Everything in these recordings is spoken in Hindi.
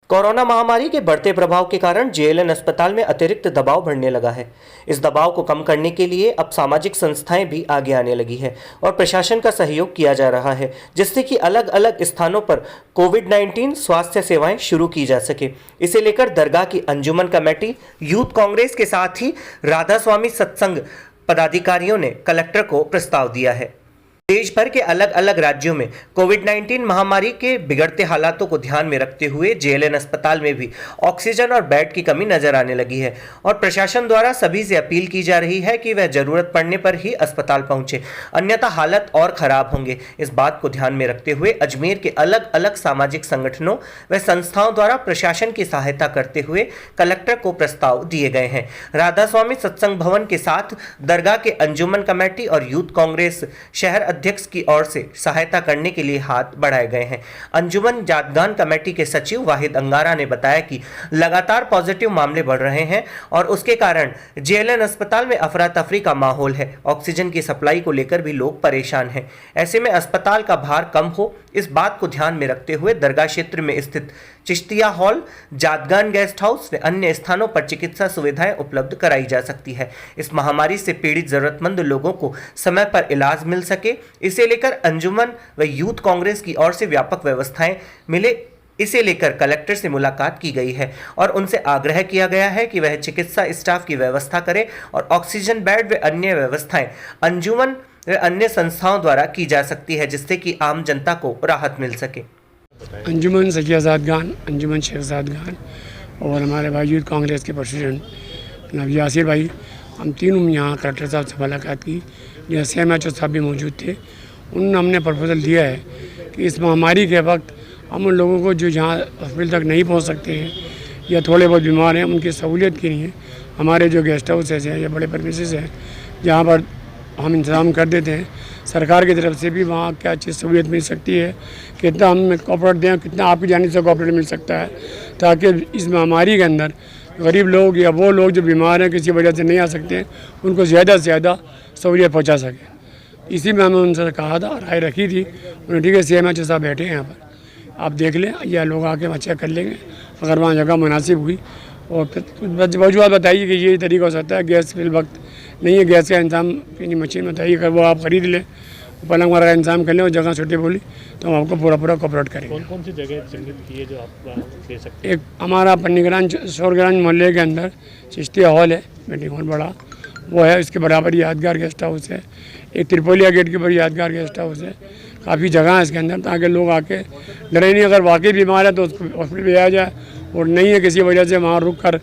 कोरोना महामारी के बढ़ते प्रभाव के कारण जेएलएन अस्पताल में अतिरिक्त दबाव बढ़ने लगा है। इस दबाव को कम करने के लिए अब सामाजिक संस्थाएं भी आगे आने लगी है और प्रशासन का सहयोग किया जा रहा है, जिससे कि अलग अलग स्थानों पर कोविड-19 स्वास्थ्य सेवाएं शुरू की जा सके। इसे लेकर दरगाह की अंजुमन कमेटी, यूथ कांग्रेस के साथ ही राधा स्वामी सत्संग पदाधिकारियों ने कलेक्टर को प्रस्ताव दिया है। देश भर के अलग अलग राज्यों में कोविड-19 महामारी के बिगड़ते हालातों को ध्यान में रखते हुए जेएलएन अस्पताल में भी ऑक्सीजन और बेड की कमी नजर आने लगी है और प्रशासन द्वारा सभी से अपील की जा रही है कि वह जरूरत पड़ने पर ही अस्पताल पहुंचे, अन्यथा हालत और खराब होंगे। इस बात को ध्यान में रखते हुए अजमेर के अलग अलग सामाजिक संगठनों व संस्थाओं द्वारा प्रशासन की सहायता करते हुए कलेक्टर को प्रस्ताव दिए गए हैं। राधा स्वामी सत्संग भवन के साथ दरगाह के अंजुमन कमेटी और यूथ कांग्रेस शहर अध्यक्ष की ओर से सहायता करने के लिए हाथ बढ़ाए गए हैं। अंजुमन जादगान कमेटी के सचिव वाहिद अंगारा ने बताया कि लगातार पॉजिटिव मामले बढ़ रहे हैं और उसके कारण जेएलएन अस्पताल में अफरा तफरी का माहौल है। ऑक्सीजन की सप्लाई को लेकर भी लोग परेशान हैं। ऐसे में अस्पताल का भार कम हो, इस बात को ध्यान में रखते हुए दरगाह क्षेत्र में स्थित चिश्तिया हॉल, जादगान गेस्ट हाउस व अन्य स्थानों पर चिकित्सा सुविधाएं उपलब्ध कराई जा सकती है। इस महामारी से पीड़ित जरूरतमंद लोगों को समय पर इलाज मिल सके, इसे लेकर अंजुमन व यूथ कांग्रेस की ओर से व्यापक व्यवस्थाएं मिले, इसे लेकर कलेक्टर से मुलाकात की गई है और उनसे आग्रह किया गया है कि वह चिकित्सा स्टाफ की व्यवस्था करें और ऑक्सीजन बेड व अन्य व्यवस्थाएं अंजुमन व अन्य संस्थाओं द्वारा की जा सकती है, जिससे कि आम जनता को राहत मिल सके। अंजुमन सैयद खान, अंजुमन शहजाद खान और हमारे भाई यूथ कांग्रेस के प्रेसिडेंट जनाब यासिर भाई, हम तीनों यहाँ कलेक्टर साहब से मुलाकात की। यहाँ CMHO साहब भी मौजूद थे। उन्होंने हमने प्रपोजल दिया है कि इस महामारी के वक्त हम उन लोगों को जो यहाँ हॉस्पिटल तक नहीं पहुँच सकते हैं या थोड़े बहुत बीमार हैं, उनकी सहूलियत के लिए हमारे जो गेस्ट हाउसेज हैं या बड़े परमिसेस हैं जहाँ पर हम इंतज़ाम कर देते हैं। सरकार की तरफ से भी वहाँ क्या चीज़ सहूलियत मिल सकती है, कितना हम कॉपरेट दें, कितना आपकी जानिब से कॉपरेट मिल सकता है, ताकि इस महामारी के अंदर गरीब लोग या वो लोग जो बीमार हैं, किसी वजह से नहीं आ सकते हैं, उनको ज़्यादा से ज़्यादा सहूलियत पहुँचा सकें। इसी में हमने उनसे कहा था, राय रखी थी। उन्होंने ठीक है, CMHO साहब बैठे हैं यहाँ पर, आप देख लें या लोग आके वहाँ चेक कर लेंगे अगर वहाँ जगह मुनासिब हुई। और फिर वजूहत बताइए कि ये तरीका हो सकता है, गैस फिल वक्त नहीं है, गैस का इंतजाम यानी मशीन बताइए, अगर वो आप ख़रीद लें, पलंग वगैरह का इंतजाम कर लें और जगह छोटी बोली तो हम आपको पूरा कॉपरेट करेंगे। कौन कौन सी जगह चिन्हित की है जो आप दे सकते हैं? एक हमारा पन्नीगंज शोरगंज मोहल्ले के अंदर चिश्तिया हॉल है, मीटिंग हॉल बड़ा वो है, इसके बराबर यादगार गेस्ट हाउस है। एक त्रिपोलिया गेट के ऊपर यादगार गेस्ट हाउस है। काफ़ी जगह है इसके अंदर, ताकि लोग आके डरे नहीं। अगर वाकई बीमार है तो उसको हॉस्पिटल भेजा जाए, और नहीं है किसी वजह से वहाँ रुक कर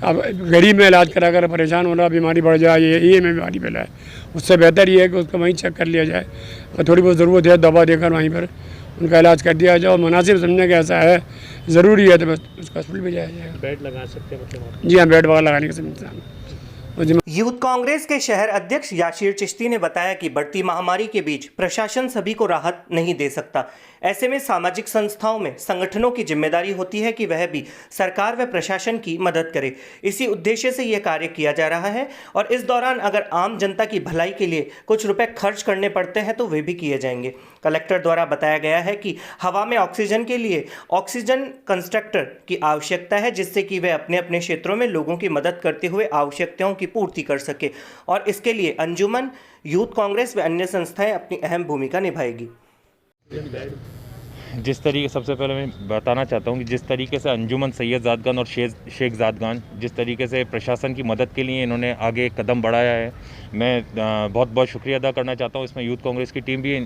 अब गरीब में इलाज करा कर परेशान हो रहा, बीमारी बढ़ जाए, ये में बीमारी फैलाए, उससे बेहतर ये है कि उसको वहीं चेक कर लिया जाए और थोड़ी बहुत ज़रूरत है दवा देकर वहीं पर उनका इलाज कर दिया जाए। और मुनासिब समझने का ऐसा है ज़रूरी है तो बस उसको हॉस्पिटल भेजा जाएगा। बेड लगा सकते हैं मतलब? जी हाँ, बेड वगैरह लगाने का इंतजाम। यूथ कांग्रेस के शहर अध्यक्ष याशिर चिश्ती ने बताया कि बढ़ती महामारी के बीच प्रशासन सभी को राहत नहीं दे सकता। ऐसे में सामाजिक संस्थाओं में संगठनों की जिम्मेदारी होती है कि वह भी सरकार व प्रशासन की मदद करे। इसी उद्देश्य से यह कार्य किया जा रहा है और इस दौरान अगर आम जनता की भलाई के लिए कुछ रुपए खर्च करने पड़ते हैं तो वे भी किए जाएंगे। कलेक्टर द्वारा बताया गया है कि हवा में ऑक्सीजन के लिए ऑक्सीजन कंस्ट्रक्टर की आवश्यकता है, जिससे कि वे अपने अपने क्षेत्रों में लोगों की मदद करते हुए आवश्यकताओं की पूर्ति कर सके और इसके लिए अंजुमन, यूथ कांग्रेस व अन्य संस्थाएं अपनी अहम भूमिका निभाएगी। जिस तरीके सबसे पहले मैं बताना चाहता हूँ कि जिस तरीके से अंजुमन सैयद जादगान और शेख जादगान जिस तरीके से प्रशासन की मदद के लिए इन्होंने आगे एक कदम बढ़ाया है, मैं बहुत बहुत शुक्रिया अदा करना चाहता हूँ। इसमें यूथ कांग्रेस की टीम भी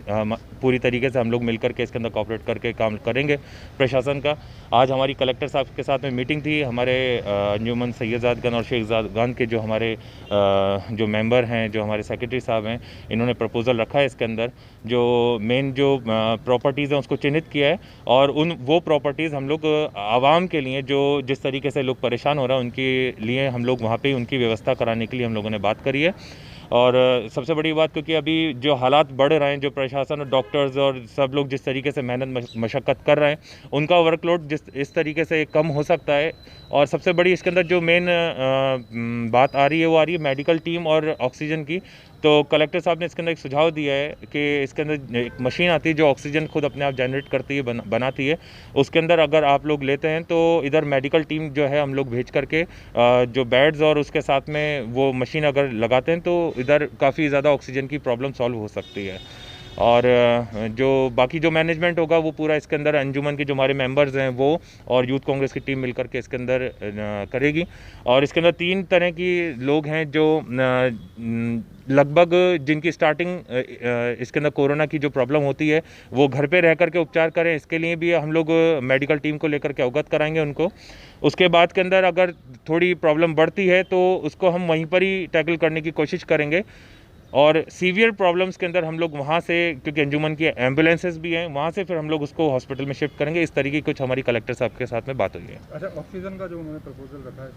पूरी तरीके से हम लोग मिलकर के इसके अंदर कोऑपरेट करके काम करेंगे प्रशासन का। आज हमारी कलेक्टर साहब के साथ में मीटिंग थी। हमारे अंजुमन सैयद जादगान और शेख जादगान के जो हमारे जो मेंबर हैं, जो हमारे सेक्रेटरी साहब हैं, इन्होंने प्रपोज़ल रखा है। इसके अंदर जो मेन जो प्रॉपर्टीज़ हैं उसको चिन्हित किया है और वो प्रॉपर्टीज़ हम लोग आवाम के लिए जो जिस तरीके से लोग परेशान हो रहे हैं उनके लिए हम लोग वहाँ पे उनकी व्यवस्था कराने के लिए हम लोगों ने बात करी है। और सबसे बड़ी बात, क्योंकि अभी जो हालात बढ़ रहे हैं, जो प्रशासन और डॉक्टर्स और सब लोग जिस तरीके से मेहनत मशक्क़त कर रहे हैं, उनका वर्कलोड इस तरीके से कम हो सकता है। और सबसे बड़ी इसके अंदर जो मेन बात आ रही है वो आ रही है मेडिकल टीम और ऑक्सीजन की। तो कलेक्टर साहब ने इसके अंदर एक सुझाव दिया है कि इसके अंदर एक मशीन आती है जो ऑक्सीजन खुद अपने आप जनरेट करती है, बनाती है। उसके अंदर अगर आप लोग लेते हैं तो इधर मेडिकल टीम जो है हम लोग भेज करके जो बेड्स और उसके साथ में वो मशीन अगर लगाते हैं तो इधर काफ़ी ज़्यादा ऑक्सीजन की प्रॉब्लम सॉल्व हो सकती है। और जो बाकी जो मैनेजमेंट होगा वो पूरा इसके अंदर अंजुमन के जो हमारे मेंबर्स हैं वो और यूथ कांग्रेस की टीम मिलकर के इसके अंदर करेगी। और इसके अंदर 3 तरह की लोग हैं जो लगभग जिनकी स्टार्टिंग इसके अंदर कोरोना की जो प्रॉब्लम होती है वो घर पे रह करके उपचार करें, इसके लिए भी हम लोग मेडिकल टीम को लेकर के अवगत कराएंगे उनको। उसके बाद के अंदर अगर थोड़ी प्रॉब्लम बढ़ती है तो उसको हम वहीं पर ही टैकल करने की कोशिश करेंगे। और सीवियर प्रॉब्लम्स के अंदर हम लोग वहाँ से, क्योंकि अंजुमन की एम्बुलेंसेस भी हैं, वहाँ से फिर हम लोग उसको हॉस्पिटल में शिफ्ट करेंगे। इस तरीके की कुछ हमारी कलेक्टर साहब के साथ में बात हुई है। अच्छा, ऑक्सीजन का जो उन्होंने प्रपोजल रखा है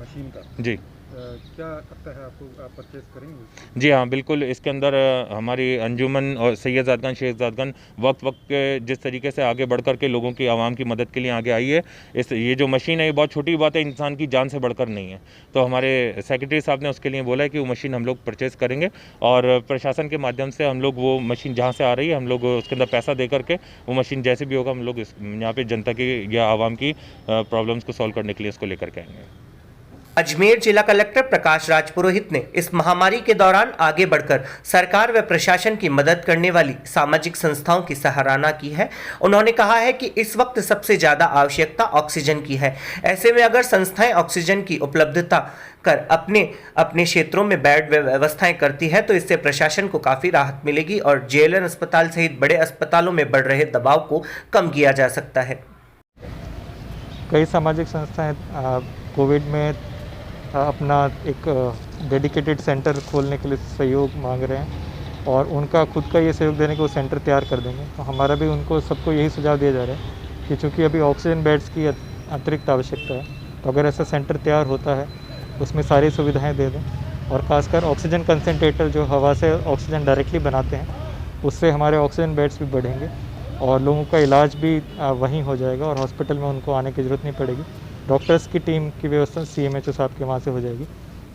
मशीन का, जी क्या लगता है आपको, आप परचेज करेंगे? जी हाँ, बिल्कुल। इसके अंदर हमारी अंजुमन और सैयदजादगन शेखजादगन वक्त के जिस तरीके से आगे बढ़ कर के लोगों की आवाम की मदद के लिए आगे आई है, ये जो मशीन है ये बहुत छोटी बात है, इंसान की जान से बढ़कर नहीं है। तो हमारे सेक्रेटरी साहब ने उसके लिए बोला है कि वो मशीन हम लोग परचेज़ करेंगे और प्रशासन के माध्यम से हम लोग वो मशीन जहाँ से आ रही है हम लोग उसके अंदर पैसा दे करके वो मशीन जैसे भी होगा हम लोग यहाँ पे जनता की या आवाम की प्रॉब्लम्स को सॉल्व करने के लिए उसको लेकर के आएंगे। अजमेर जिला कलेक्टर प्रकाश राज पुरोहित ने इस महामारी के दौरान आगे बढ़कर सरकार व प्रशासन की मदद करने वाली सामाजिक संस्थाओं की सराहना की है। उन्होंने कहा है कि इस वक्त सबसे ज्यादा आवश्यकता ऑक्सीजन की है। ऐसे में अगर संस्थाएं ऑक्सीजन की उपलब्धता कर अपने अपने क्षेत्रों में बेड व्यवस्थाएं करती है तो इससे प्रशासन को काफी राहत मिलेगी और जेएलएन अस्पताल सहित बड़े अस्पतालों में बढ़ रहे दबाव को कम किया जा सकता है। कई सामाजिक संस्थाएं कोविड में अपना एक डेडिकेटेड सेंटर खोलने के लिए सहयोग मांग रहे हैं और उनका खुद का ये सहयोग देने के वो सेंटर तैयार कर देंगे। तो हमारा भी उनको सबको यही सुझाव दिया जा रहा है कि चूँकि अभी ऑक्सीजन बेड्स की अतिरिक्त आवश्यकता है, तो अगर ऐसा सेंटर तैयार होता है उसमें सारी सुविधाएं दे दें। और ख़ासकर ऑक्सीजन कंसनट्रेटर जो हवा से ऑक्सीजन डायरेक्टली बनाते हैं, उससे हमारे ऑक्सीजन बेड्स भी बढ़ेंगे और लोगों का इलाज भी वहीं हो जाएगा और हॉस्पिटल में उनको आने की ज़रूरत नहीं पड़ेगी। डॉक्टर्स की टीम की व्यवस्था CMHO साहब के वहाँ से हो जाएगी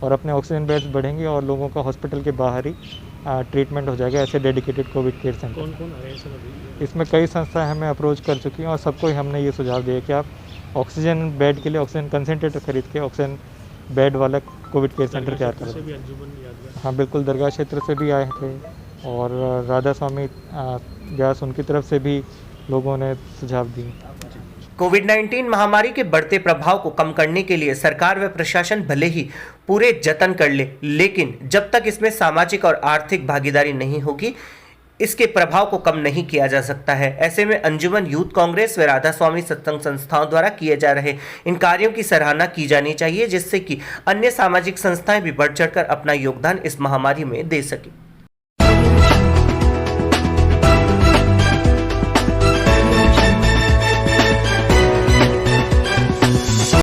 और अपने ऑक्सीजन बेड्स बढ़ेंगे और लोगों का हॉस्पिटल के बाहर ही ट्रीटमेंट हो जाएगा ऐसे डेडिकेटेड कोविड केयर सेंटर। कौन आ रहे हैं सर? इसमें कई संस्थाएं हमें अप्रोच कर चुकी हैं और सबको ही हमने ये सुझाव दिया कि आप ऑक्सीजन बेड के लिए ऑक्सीजन कंसनट्रेटर खरीद के ऑक्सीजन बेड वाला कोविड केयर सेंटर तैयार करें। हाँ बिल्कुल, दरगाह क्षेत्र से भी आए थे और राधा स्वामी व्यास उनकी तरफ से भी लोगों ने सुझाव दिए। कोविड-19 महामारी के बढ़ते प्रभाव को कम करने के लिए सरकार व प्रशासन भले ही पूरे जतन कर ले, लेकिन जब तक इसमें सामाजिक और आर्थिक भागीदारी नहीं होगी इसके प्रभाव को कम नहीं किया जा सकता है। ऐसे में अंजुमन यूथ कांग्रेस व राधा स्वामी सत्संग संस्थाओं द्वारा किए जा रहे इन कार्यों की सराहना की जानी चाहिए, जिससे कि अन्य सामाजिक संस्थाएं भी बढ़ चढ़कर अपना योगदान इस महामारी में दे सकें।